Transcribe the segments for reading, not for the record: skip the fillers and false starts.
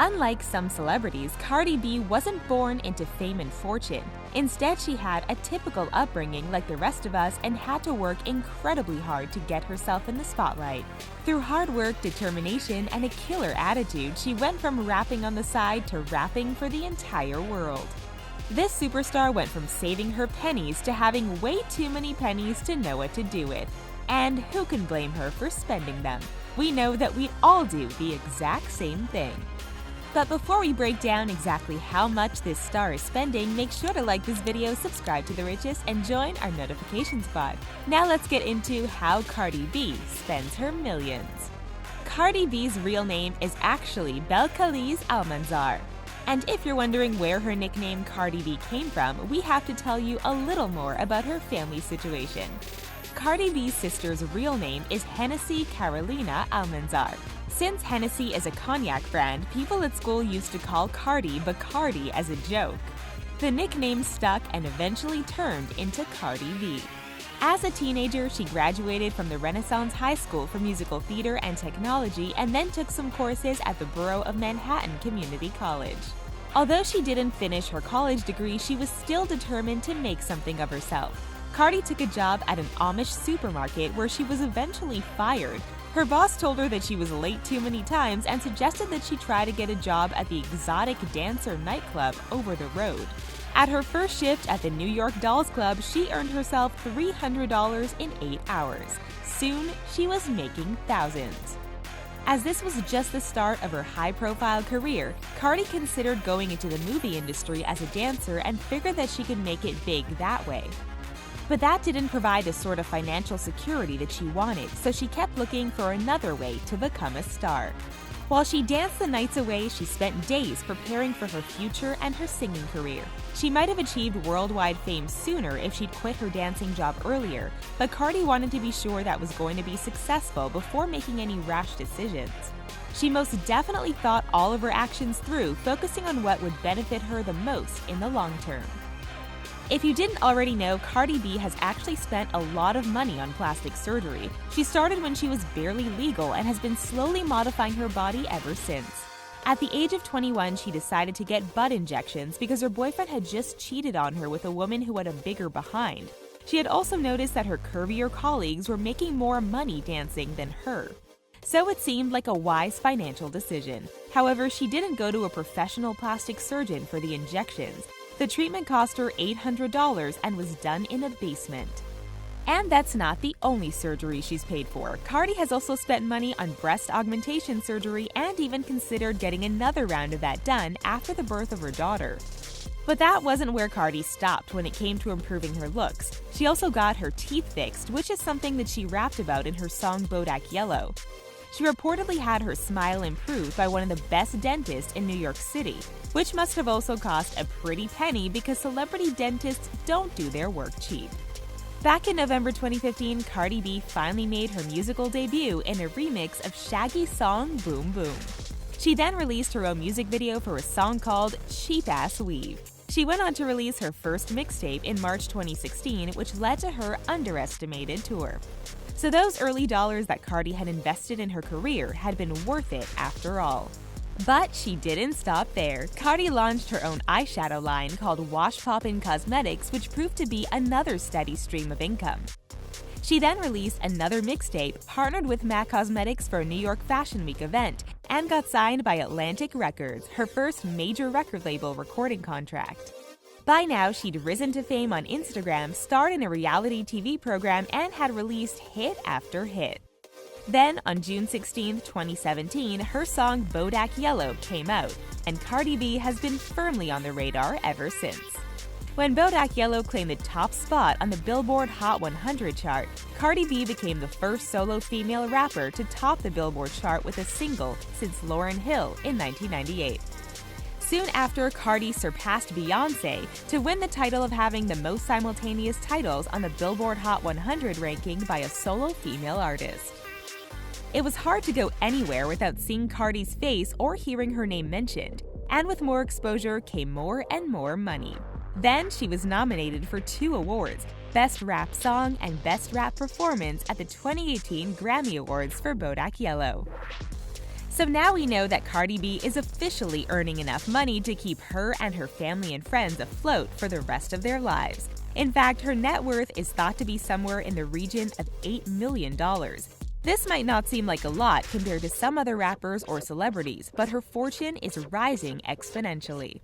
Unlike some celebrities, Cardi B wasn't born into fame and fortune. Instead, she had a typical upbringing like the rest of us and had to work incredibly hard to get herself in the spotlight. Through hard work, determination, and a killer attitude, she went from rapping on the side to rapping for the entire world. This superstar went from saving her pennies to having way too many pennies to know what to do with. And who can blame her for spending them? We know that we all do the exact same thing. But before we break down exactly how much this star is spending, make sure to like this video, subscribe to The Richest, and join our notification squad. Now let's get into how Cardi B spends her millions. Cardi B's real name is actually Belcalis Almanzar. And if you're wondering where her nickname Cardi B came from, we have to tell you a little more about her family situation. Cardi B's sister's real name is Hennessy Carolina Almanzar. Since Hennessy is a cognac brand, people at school used to call Cardi Bacardi as a joke. The nickname stuck and eventually turned into Cardi B. As a teenager, she graduated from the Renaissance High School for Musical Theater and Technology and then took some courses at the Borough of Manhattan Community College. Although she didn't finish her college degree, she was still determined to make something of herself. Cardi took a job at an Amish supermarket where she was eventually fired. Her boss told her that she was late too many times and suggested that she try to get a job at the Exotic Dancer nightclub over the road. At her first shift at the New York Dolls Club, she earned herself $300 in 8 hours. Soon, she was making thousands. As this was just the start of her high-profile career, Cardi considered going into the movie industry as a dancer and figured that she could make it big that way. But that didn't provide the sort of financial security that she wanted, so she kept looking for another way to become a star. While she danced the nights away, she spent days preparing for her future and her singing career. She might have achieved worldwide fame sooner if she'd quit her dancing job earlier, but Cardi wanted to be sure that was going to be successful before making any rash decisions. She most definitely thought all of her actions through, focusing on what would benefit her the most in the long term. If you didn't already know, Cardi B has actually spent a lot of money on plastic surgery. She started when she was barely legal and has been slowly modifying her body ever since. At the age of 21, she decided to get butt injections because her boyfriend had just cheated on her with a woman who had a bigger behind. She had also noticed that her curvier colleagues were making more money dancing than her. So it seemed like a wise financial decision. However, she didn't go to a professional plastic surgeon for the injections. The treatment cost her $800 and was done in a basement. And that's not the only surgery she's paid for. Cardi has also spent money on breast augmentation surgery and even considered getting another round of that done after the birth of her daughter. But that wasn't where Cardi stopped when it came to improving her looks. She also got her teeth fixed, which is something that she rapped about in her song Bodak Yellow. She reportedly had her smile improved by one of the best dentists in New York City, which must have also cost a pretty penny because celebrity dentists don't do their work cheap. Back in November 2015, Cardi B finally made her musical debut in a remix of Shaggy's song Boom Boom. She then released her own music video for a song called Cheap Ass Weave. She went on to release her first mixtape in March 2016, which led to her underestimated tour. So those early dollars that Cardi had invested in her career had been worth it after all. But she didn't stop there. Cardi launched her own eyeshadow line called Wash Poppin' Cosmetics, which proved to be another steady stream of income. She then released another mixtape, partnered with MAC Cosmetics for a New York Fashion Week event, and got signed by Atlantic Records, her first major record label recording contract. By now, she'd risen to fame on Instagram, starred in a reality TV program, and had released hit after hit. Then, on June 16, 2017, her song Bodak Yellow came out, and Cardi B has been firmly on the radar ever since. When Bodak Yellow claimed the top spot on the Billboard Hot 100 chart, Cardi B became the first solo female rapper to top the Billboard chart with a single since Lauryn Hill in 1998. Soon after, Cardi surpassed Beyoncé to win the title of having the most simultaneous titles on the Billboard Hot 100 ranking by a solo female artist. It was hard to go anywhere without seeing Cardi's face or hearing her name mentioned, and with more exposure came more and more money. Then she was nominated for 2 awards, Best Rap Song and Best Rap Performance at the 2018 Grammy Awards for Bodak Yellow. So now we know that Cardi B is officially earning enough money to keep her and her family and friends afloat for the rest of their lives. In fact, her net worth is thought to be somewhere in the region of $8 million. This might not seem like a lot compared to some other rappers or celebrities, but her fortune is rising exponentially.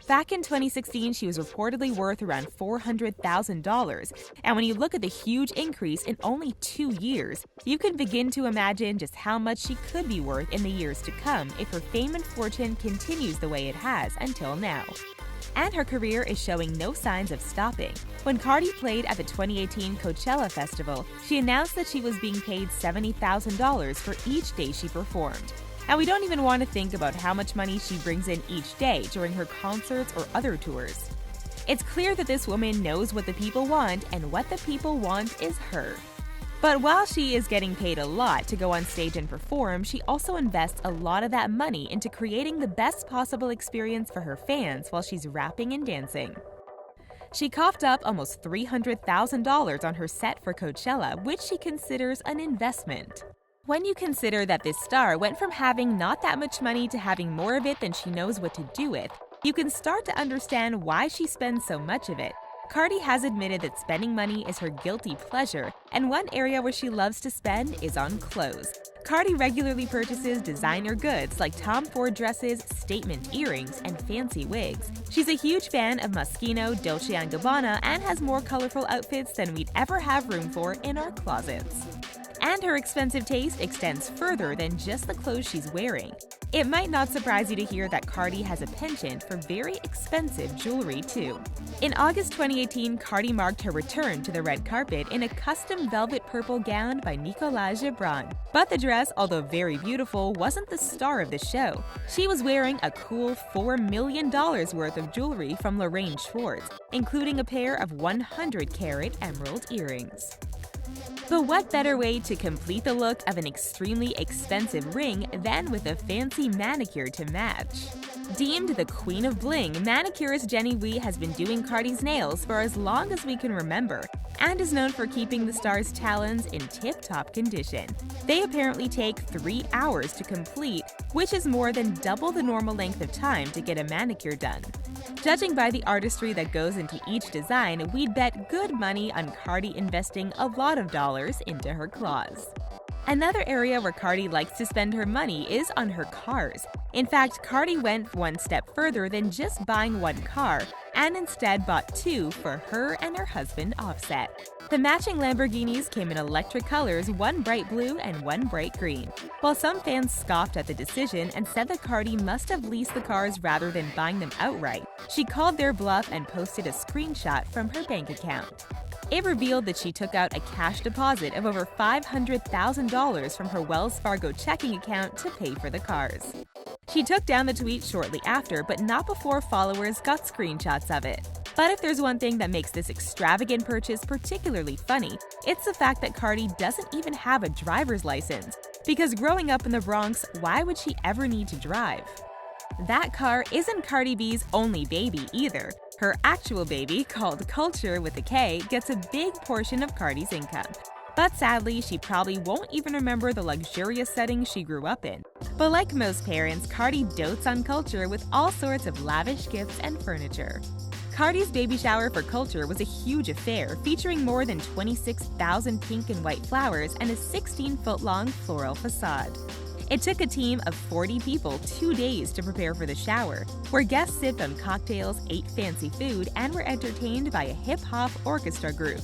Back in 2016, she was reportedly worth around $400,000, and when you look at the huge increase in only 2 years, you can begin to imagine just how much she could be worth in the years to come if her fame and fortune continues the way it has until now. And her career is showing no signs of stopping. When Cardi played at the 2018 Coachella Festival, she announced that she was being paid $70,000 for each day she performed. And we don't even want to think about how much money she brings in each day during her concerts or other tours. It's clear that this woman knows what the people want, and what the people want is her. But while she is getting paid a lot to go on stage and perform, she also invests a lot of that money into creating the best possible experience for her fans while she's rapping and dancing. She coughed up almost $300,000 on her set for Coachella, which she considers an investment. When you consider that this star went from having not that much money to having more of it than she knows what to do with, you can start to understand why she spends so much of it. Cardi has admitted that spending money is her guilty pleasure, and one area where she loves to spend is on clothes. Cardi regularly purchases designer goods like Tom Ford dresses, statement earrings, and fancy wigs. She's a huge fan of Moschino, Dolce & Gabbana, and has more colorful outfits than we'd ever have room for in our closets. And her expensive taste extends further than just the clothes she's wearing. It might not surprise you to hear that Cardi has a penchant for very expensive jewelry too. In August 2018, Cardi marked her return to the red carpet in a custom velvet purple gown by Nicolas Gebran. But the dress, although very beautiful, wasn't the star of the show. She was wearing a cool $4 million worth of jewelry from Lorraine Schwartz, including a pair of 100-carat emerald earrings. But what better way to complete the look of an extremely expensive ring than with a fancy manicure to match? Deemed the queen of bling, manicurist Jenny Wee has been doing Cardi's nails for as long as we can remember, and is known for keeping the star's talons in tip-top condition. They apparently take 3 hours to complete, which is more than double the normal length of time to get a manicure done. Judging by the artistry that goes into each design, we'd bet good money on Cardi investing a lot of dollars into her claws. Another area where Cardi likes to spend her money is on her cars. In fact, Cardi went one step further than just buying one car, and instead bought 2 for her and her husband Offset. The matching Lamborghinis came in electric colors, one bright blue and one bright green. While some fans scoffed at the decision and said that Cardi must have leased the cars rather than buying them outright, she called their bluff and posted a screenshot from her bank account. It revealed that she took out a cash deposit of over $500,000 from her Wells Fargo checking account to pay for the cars. She took down the tweet shortly after, but not before followers got screenshots of it. But if there's one thing that makes this extravagant purchase particularly funny, it's the fact that Cardi doesn't even have a driver's license. Because growing up in the Bronx, why would she ever need to drive? That car isn't Cardi B's only baby either. Her actual baby, called Culture with a K, gets a big portion of Cardi's income. But sadly, she probably won't even remember the luxurious setting she grew up in. But like most parents, Cardi dotes on Culture with all sorts of lavish gifts and furniture. Cardi's baby shower for Culture was a huge affair, featuring more than 26,000 pink and white flowers and a 16-foot-long floral facade. It took a team of 40 people 2 days to prepare for the shower, where guests sipped on cocktails, ate fancy food, and were entertained by a hip-hop orchestra group.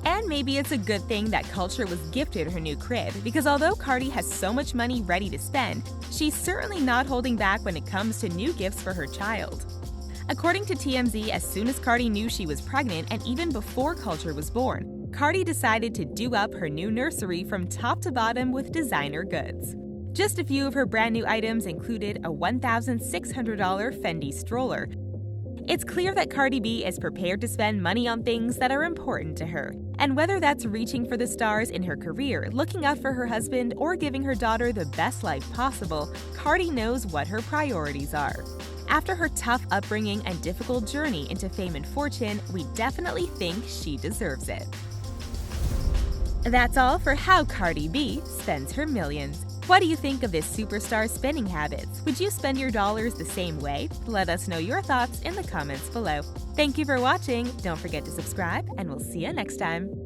And maybe it's a good thing that Culture was gifted her new crib, because although Cardi has so much money ready to spend, she's certainly not holding back when it comes to new gifts for her child. According to TMZ, as soon as Cardi knew she was pregnant and even before Culture was born, Cardi decided to do up her new nursery from top to bottom with designer goods. Just a few of her brand new items included a $1,600 Fendi stroller. It's clear that Cardi B is prepared to spend money on things that are important to her. And whether that's reaching for the stars in her career, looking out for her husband, or giving her daughter the best life possible, Cardi knows what her priorities are. After her tough upbringing and difficult journey into fame and fortune, we definitely think she deserves it. That's all for how Cardi B spends her millions. What do you think of this superstar spending habits? Would you spend your dollars the same way? Let us know your thoughts in the comments below. Thank you for watching. Don't forget to subscribe, and we'll see you next time.